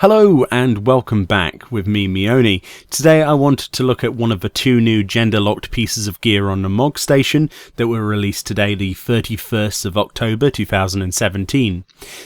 Hello and welcome back with me, Meoni. Today I wanted to look at one of the two new gender-locked pieces of gear on the mogstation that were released today, the 31st of October 2017.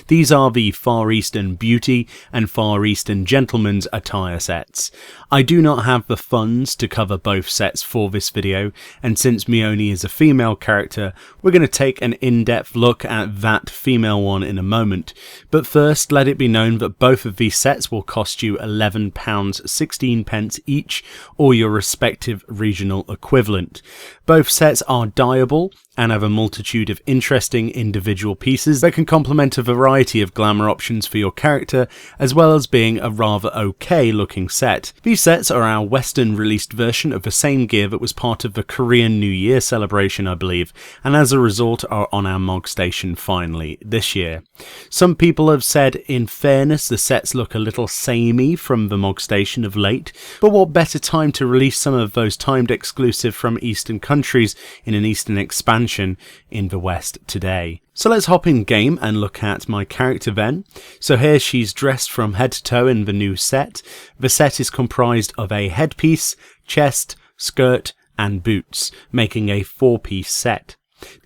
These are the Far Eastern Beauty and Far Eastern Gentleman's Attire sets. I do not have the funds to cover both sets for this video, and since Meoni is a female character, we're going to take an in-depth look at that female one in a moment. But first, let it be known that both of these sets will cost you £11.16 each, or your respective regional equivalent. Both sets are dyeable and have a multitude of interesting individual pieces that can complement a variety of glamour options for your character, as well as being a rather okay looking set. These sets are our Western released version of the same gear that was part of the Korean New Year celebration, I believe, and as a result are on our mogstation finally this year. Some people have said, in fairness, the sets look a little samey from the mogstation of late, but what better time to release some of those timed exclusive from Eastern countries in an Eastern expansion in the West today. So let's hop in game and look at my character then. So here she's dressed from head to toe in the new set. The set is comprised of a headpiece, chest, skirt and boots, making a 4-piece set.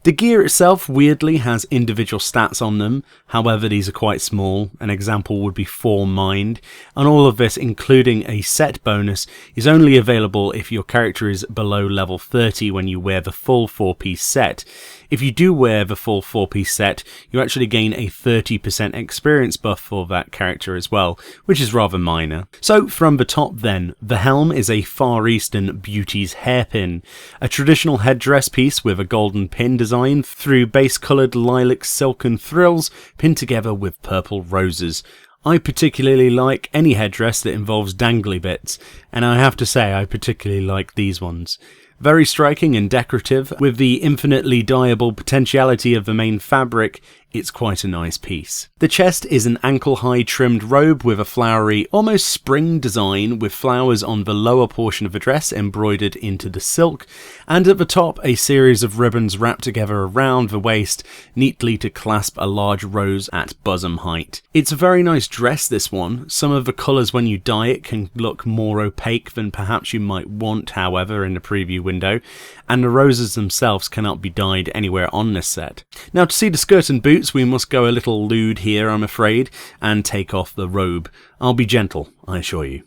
The gear itself weirdly has individual stats on them, however these are quite small. An example would be 4 mind, and all of this, including a set bonus, is only available if your character is below level 30 when you wear the full 4-piece set. If you do wear the full 4-piece set, you actually gain a 30% experience buff for that character as well, which is rather minor. So from the top then, the helm is a Far Eastern Beauty's hairpin, a traditional headdress piece with a golden pin design through base-coloured lilac silken thrills pinned together with purple roses. I particularly like any headdress that involves dangly bits, and I have to say I particularly like these ones. Very striking and decorative, with the infinitely dyeable potentiality of the main fabric, it's quite a nice piece. The chest is an ankle-high trimmed robe with a flowery, almost spring design with flowers on the lower portion of the dress embroidered into the silk, and at the top a series of ribbons wrapped together around the waist, neatly to clasp a large rose at bosom height. It's a very nice dress, this one. Some of the colours when you dye it can look more opaque than perhaps you might want, however, in the preview window, and the roses themselves cannot be dyed anywhere on this set. Now, to see the skirt and boots, we must go a little lewd here, I'm afraid, and take off the robe. I'll be gentle, I assure you.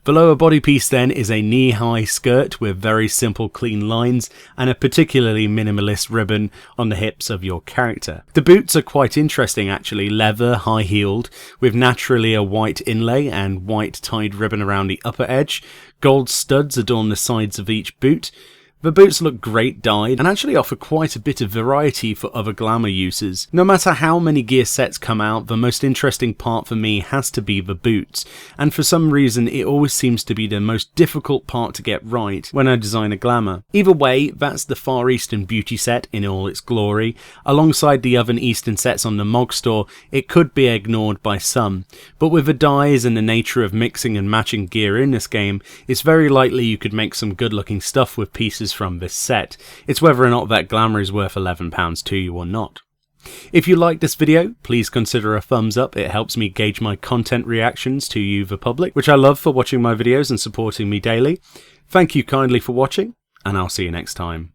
The lower body piece then is a knee-high skirt with very simple clean lines and a particularly minimalist ribbon on the hips of your character. The boots are quite interesting actually, leather, high-heeled, with naturally a white inlay and white tied ribbon around the upper edge. Gold studs adorn the sides of each boot. The boots look great dyed and actually offer quite a bit of variety for other glamour uses. No matter how many gear sets come out, the most interesting part for me has to be the boots, and for some reason it always seems to be the most difficult part to get right when I design a glamour. Either way, that's the Far Eastern Beauty set in all its glory. Alongside the other Eastern sets on the Mog Store, it could be ignored by some, but with the dyes and the nature of mixing and matching gear in this game, it's very likely you could make some good looking stuff with pieces from this set. It's whether or not that glamour is worth £11 to you or not. If you like this video, please consider a thumbs up. It helps me gauge my content reactions to you, the public, which I love for watching my videos and supporting me daily. Thank you kindly for watching, and I'll see you next time.